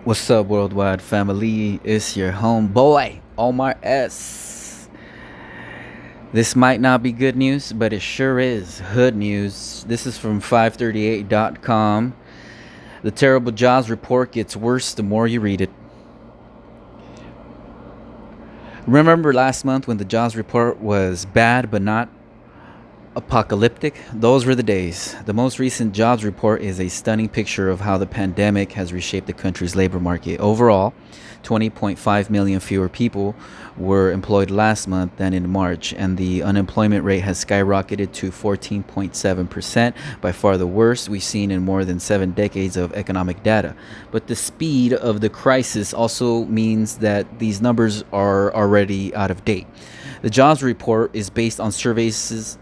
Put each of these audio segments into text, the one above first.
What's up, worldwide family? It's your homeboy, Omar S. This might not be good news, but it sure is hood news. This is from 538.com. The terrible jobs report gets worse the more you read it. Remember last month when the jobs report was bad but not apocalyptic? Those were the days. The most recent jobs report is a stunning picture of how the pandemic has reshaped the country's labor market. Overall, 20.5 million fewer people were employed last month than in March, and the unemployment rate has skyrocketed to 14.7%, by far the worst we've seen in more than 7 decades of economic data. But the speed of the crisis also means that these numbers are already out of date. The jobs report is based on surveys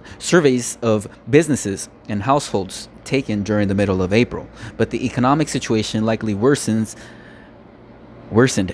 of businesses and households taken during the middle of April, but the economic situation likely worsened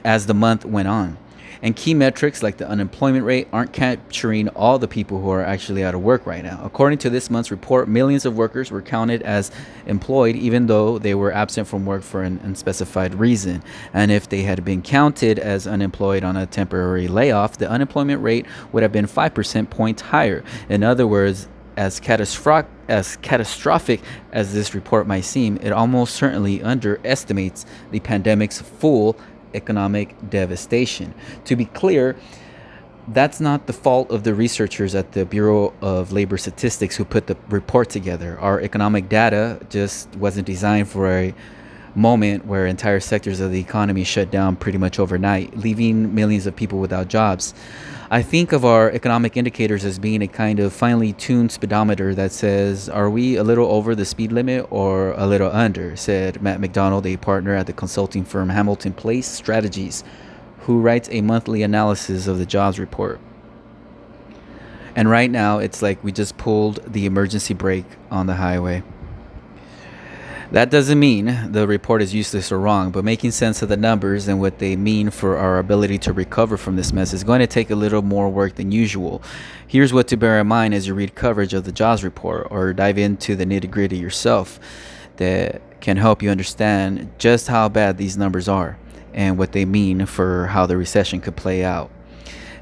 as the month went on. And key metrics like the unemployment rate aren't capturing all the people who are actually out of work right now. According to this month's report, millions of workers were counted as employed even though they were absent from work for an unspecified reason. And if they had been counted as unemployed on a temporary layoff, the unemployment rate would have been 5% points higher. In other words, as catastrophic as this report might seem, it almost certainly underestimates the pandemic's full economic devastation. To be clear, that's not the fault of the researchers at the Bureau of Labor Statistics who put the report together. Our economic data just wasn't designed for a moment where entire sectors of the economy shut down pretty much overnight, leaving millions of people without jobs. I think of our economic indicators as being a kind of finely tuned speedometer that says, are we a little over the speed limit or a little under? Said Matt McDonald, a partner at the consulting firm Hamilton Place Strategies, who writes a monthly analysis of the jobs report. And right now, it's like we just pulled the emergency brake on the highway. That doesn't mean the report is useless or wrong, but making sense of the numbers and what they mean for our ability to recover from this mess is going to take a little more work than usual. Here's what to bear in mind as you read coverage of the jobs report or dive into the nitty-gritty yourself that can help you understand just how bad these numbers are and what they mean for how the recession could play out.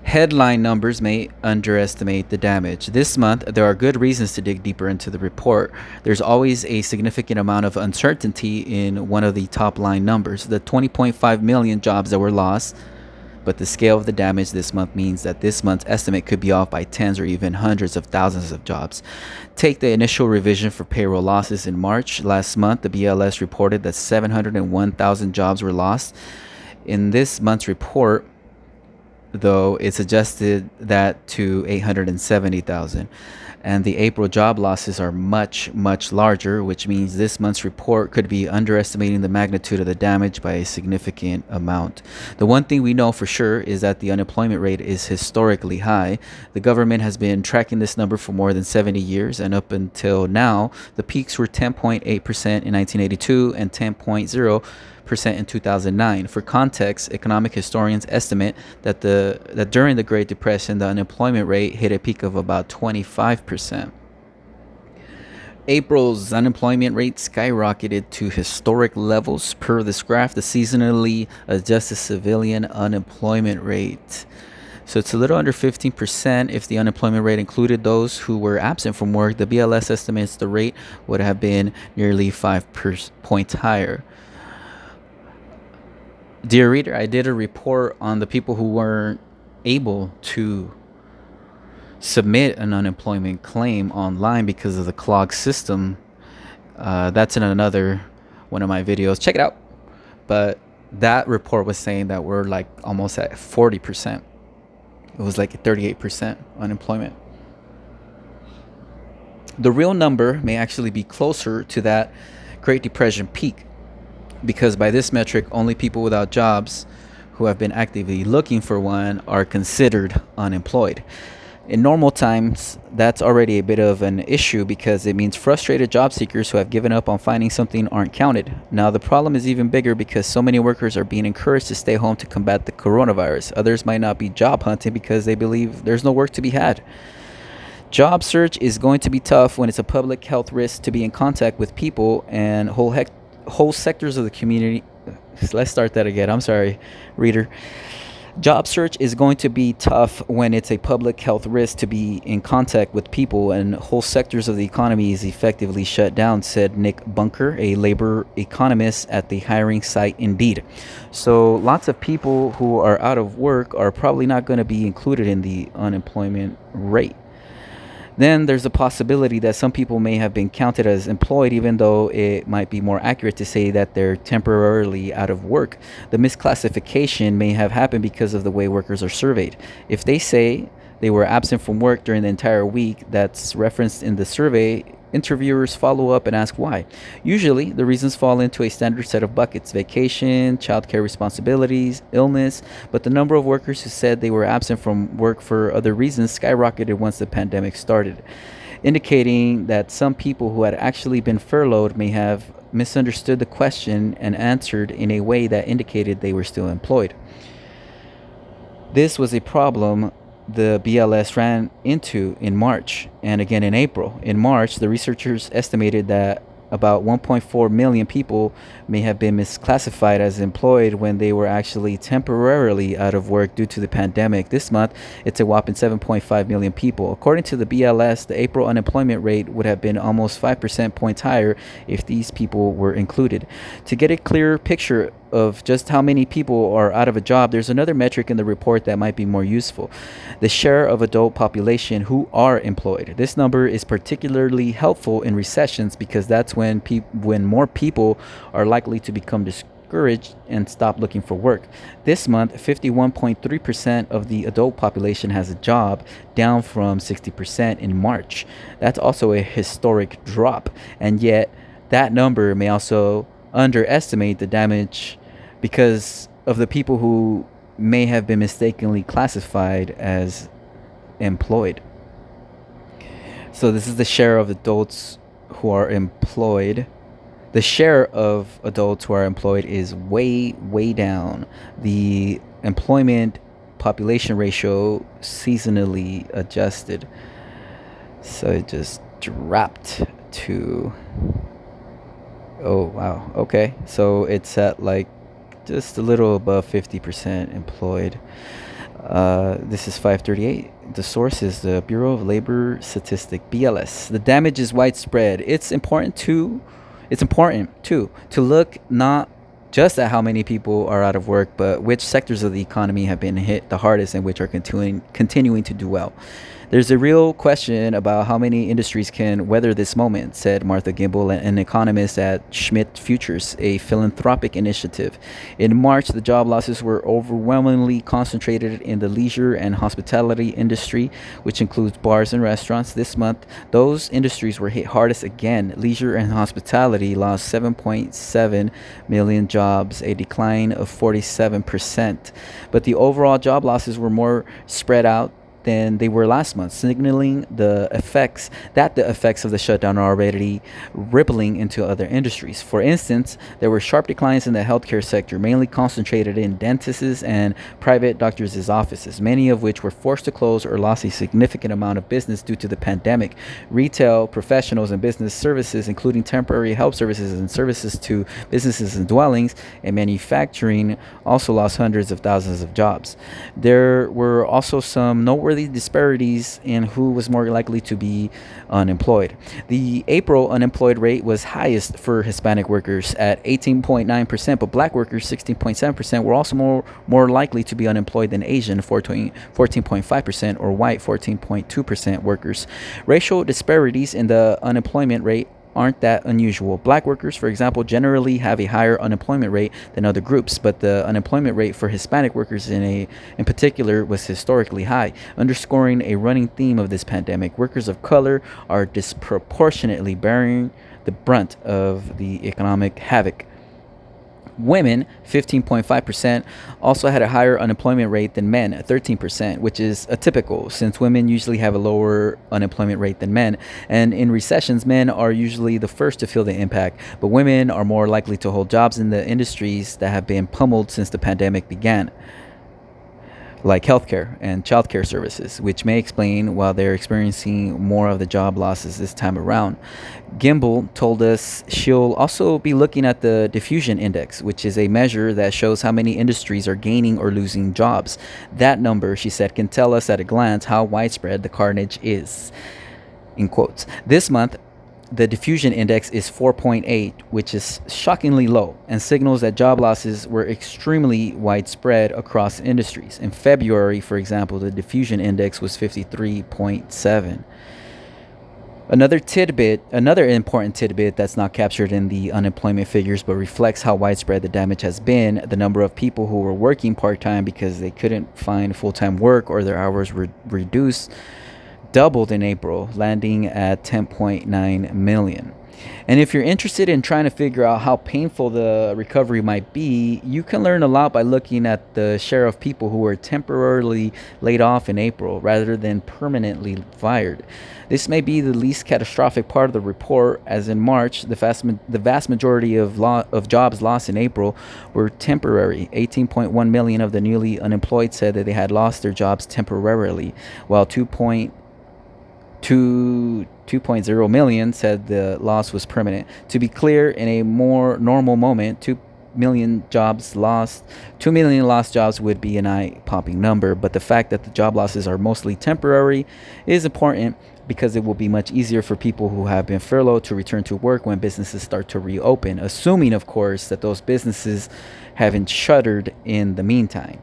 Headline numbers may underestimate the damage. This month, there are good reasons to dig deeper into the report. There's always a significant amount of uncertainty in one of the top line numbers, the 20.5 million jobs that were lost. But the scale of the damage this month means that this month's estimate could be off by tens or even hundreds of thousands of jobs. Take the initial revision for payroll losses in March. Last month, the BLS reported that 701,000 jobs were lost. In this month's report, though, it's adjusted that to 870,000. And the April job losses are much, much larger, which means this month's report could be underestimating the magnitude of the damage by a significant amount. The one thing we know for sure is that the unemployment rate is historically high. The government has been tracking this number for more than 70 years, and up until now, the peaks were 10.8% in 1982 and 10.0% in 2009. For context, economic historians estimate that during the Great Depression, the unemployment rate hit a peak of about 25%. April's unemployment rate skyrocketed to historic levels per this graph, the seasonally adjusted civilian unemployment rate. So it's a little under 15%. If the unemployment rate included those who were absent from work, the BLS estimates the rate would have been nearly 5 points higher. Dear reader, I did a report on the people who weren't able to submit an unemployment claim online because of the clogged system. That's in another one of my videos. Check it out. But that report was saying that we're like almost at 40%. It was like 38% unemployment. The real number may actually be closer to that Great Depression peak, because by this metric, only people without jobs who have been actively looking for one are considered unemployed. In normal times, that's already a bit of an issue because it means frustrated job seekers who have given up on finding something aren't counted. Now, the problem is even bigger because so many workers are being encouraged to stay home to combat the coronavirus. Others might not be job hunting because they believe there's no work to be had. Job search is going to be tough when it's a public health risk to be in contact with people and whole sectors of the community Let's start that again. I'm sorry, reader. Job search is going to be tough when it's a public health risk to be in contact with people and whole sectors of the economy is effectively shut down, said Nick Bunker, a labor economist at the hiring site Indeed. So, lots of people who are out of work are probably not going to be included in the unemployment rate. Then there's a possibility that some people may have been counted as employed, even though it might be more accurate to say that they're temporarily out of work. The misclassification may have happened because of the way workers are surveyed. If they say they were absent from work during the entire week that's referenced in the survey, interviewers follow up and ask why. Usually, the reasons fall into a standard set of buckets: vacation, childcare responsibilities, illness. But the number of workers who said they were absent from work for other reasons skyrocketed once the pandemic started, indicating that some people who had actually been furloughed may have misunderstood the question and answered in a way that indicated they were still employed. This was a problem the BLS ran into in March and again in April. In March, the researchers estimated that about 1.4 million people may have been misclassified as employed when they were actually temporarily out of work due to the pandemic. This month, it's a whopping 7.5 million people. According to the BLS, the April unemployment rate would have been almost 5% points higher if these people were included. To get a clearer picture of just how many people are out of a job, there's another metric in the report that might be more useful: the share of adult population who are employed. This number is particularly helpful in recessions because that's when more people are likely to become discouraged and stop looking for work. This month, 51.3% of the adult population has a job, down from 60% in March. That's also a historic drop, and yet that number may also underestimate the damage because of the people who may have been mistakenly classified as employed. So this is the share of adults who are employed. The share of adults who are employed is way, way down. The employment population ratio seasonally adjusted. So it just dropped to, oh wow, okay. So it's at like just a little above 50% employed. This is 538. The source is the Bureau of Labor Statistic, BLS. The damage is widespread. It's important too to look not just at how many people are out of work, but which sectors of the economy have been hit the hardest and which are continuing to do well. There's a real question about how many industries can weather this moment, said Martha Gimbel, an economist at Schmidt Futures, a philanthropic initiative. In March, the job losses were overwhelmingly concentrated in the leisure and hospitality industry, which includes bars and restaurants. This month, those industries were hit hardest again. Leisure and hospitality lost 7.7 million jobs, a decline of 47%. But the overall job losses were more spread out than they were last month, signaling the effects of the shutdown are already rippling into other industries. For instance, there were sharp declines in the healthcare sector, mainly concentrated in dentists and private doctors' offices, many of which were forced to close or lost a significant amount of business due to the pandemic. Retail, professionals, and business services, including temporary help services and services to businesses and dwellings, and manufacturing, also lost hundreds of thousands of jobs. There were also some noteworthy disparities in who was more likely to be unemployed. The April unemployed rate was highest for Hispanic workers at 18.9%, but black workers, 16.7%, were also more likely to be unemployed than Asian, 14.5%, or white, 14.2% workers. Racial disparities in the unemployment rate aren't that unusual. Black workers, for example, generally have a higher unemployment rate than other groups, but the unemployment rate for Hispanic workers in particular was historically high, underscoring a running theme of this pandemic. Workers of color are disproportionately bearing the brunt of the economic havoc. Women, 15.5%, also had a higher unemployment rate than men, 13%, which is atypical since women usually have a lower unemployment rate than men. And in recessions, men are usually the first to feel the impact, but women are more likely to hold jobs in the industries that have been pummeled since the pandemic began. like healthcare and childcare services, which may explain why they're experiencing more of the job losses this time around. Gimbel told us she'll also be looking at the diffusion index, which is a measure that shows how many industries are gaining or losing jobs. That number, she said, can tell us at a glance how widespread the carnage is. In quotes. This month, the diffusion index is 4.8, which is shockingly low and signals that job losses were extremely widespread across industries. In February, for example, the diffusion index was 53.7. Another important tidbit that's not captured in the unemployment figures but reflects how widespread the damage has been: the number of people who were working part time because they couldn't find full time work or their hours were reduced doubled in April, landing at 10.9 million. And if you're interested in trying to figure out how painful the recovery might be, you can learn a lot by looking at the share of people who were temporarily laid off in April rather than permanently fired. This may be the least catastrophic part of the report, as in March, the vast majority of jobs lost in April were temporary. 18.1 million of the newly unemployed said that they had lost their jobs temporarily, while 2.0 million said the loss was permanent. To be clear, in a more normal moment, 2 million lost jobs would be an eye-popping number, but the fact that the job losses are mostly temporary is important because it will be much easier for people who have been furloughed to return to work when businesses start to reopen, assuming, of course, that those businesses haven't shuttered in the meantime.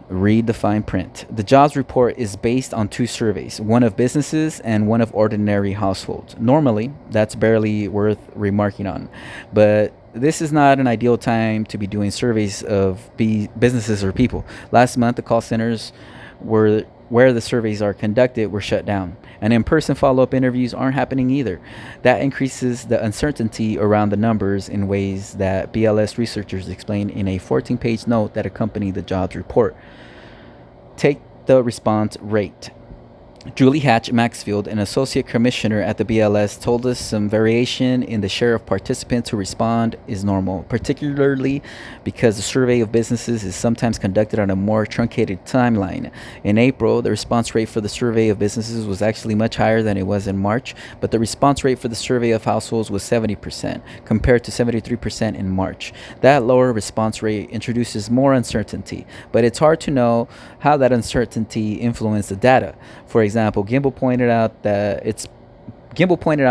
Read the fine print. The jobs report is based on two surveys, one of businesses and one of ordinary households. Normally, that's barely worth remarking on, but this is not an ideal time to be doing surveys of businesses or people. Last month, the call centers where the surveys are conducted were shut down, and in-person follow-up interviews aren't happening either. That increases the uncertainty around the numbers in ways that BLS researchers explain in a 14-page note that accompanied the jobs report. Take the response rate. Julie Hatch Maxfield, an associate commissioner at the BLS, told us some variation in the share of participants who respond is normal, particularly because the survey of businesses is sometimes conducted on a more truncated timeline. In April, the response rate for the survey of businesses was actually much higher than it was in March, but the response rate for the survey of households was 70%, compared to 73% in March. That lower response rate introduces more uncertainty, but it's hard to know how that uncertainty influenced the data. For example, Gimbel pointed out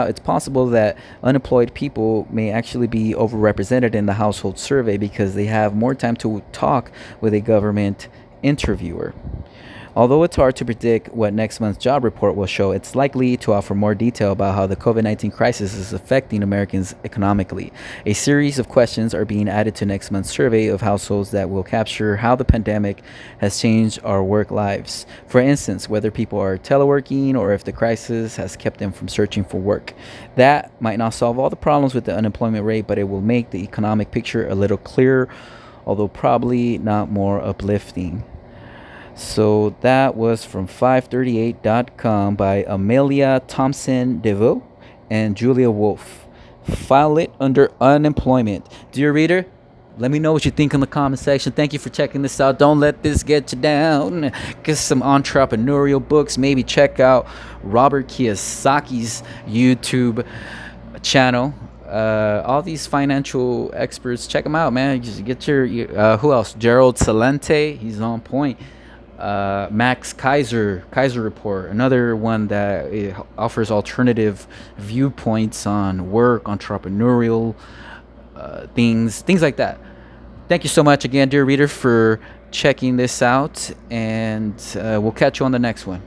it's possible that unemployed people may actually be overrepresented in the household survey because they have more time to talk with a government interviewer. Although it's hard to predict what next month's job report will show, it's likely to offer more detail about how the COVID-19 crisis is affecting Americans economically. A series of questions are being added to next month's survey of households that will capture how the pandemic has changed our work lives. For instance, whether people are teleworking or if the crisis has kept them from searching for work. That might not solve all the problems with the unemployment rate, but it will make the economic picture a little clearer, although probably not more uplifting. So that was from 538.com by Amelia Thompson DeVoe and Julia Wolf. File it under unemployment. Dear reader, let me know what you think in the comment section. Thank you for checking this out. Don't let this get you down. Get some entrepreneurial books. Maybe check out Robert Kiyosaki's YouTube channel. All these financial experts, check them out, man. Just get your who else? Gerald Celente, he's on point. Max Kaiser Report, another one that offers alternative viewpoints on work, entrepreneurial things like that. Thank you so much again, dear reader, for checking this out, and we'll catch you on the next one.